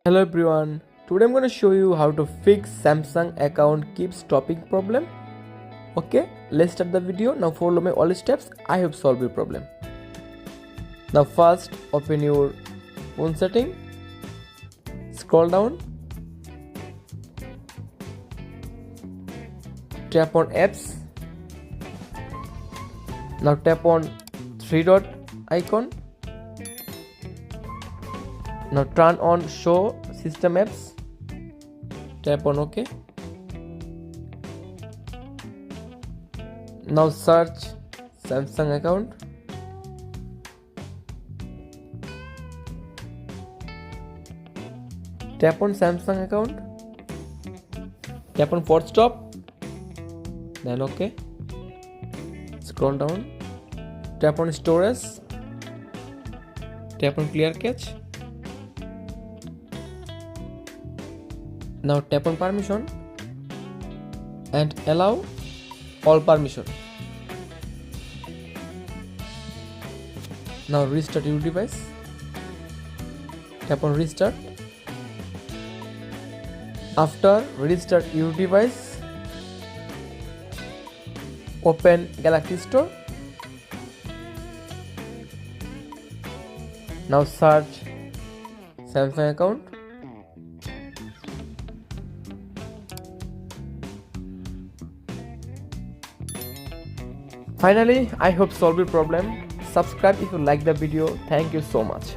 Hello everyone. Today I'm going to show you how to fix Samsung account keeps stopping problem. Okay, let's start the video. Now follow my all steps. I have solved your problem. Now first open your phone setting. Scroll down. Tap on apps. Now tap on three dot icon. Now turn on show system apps. Tap on OK. Now search Samsung account. Tap on Samsung account. Tap on force stop. Then OK. Scroll down. Tap on storage. Tap on clear cache. Now tap on permission and allow all permission. Now restart your device. Tap on restart. After restart your device, open Galaxy Store. Now search Samsung account. Finally, I hope solve your problem. Subscribe if you like the video. Thank you so much.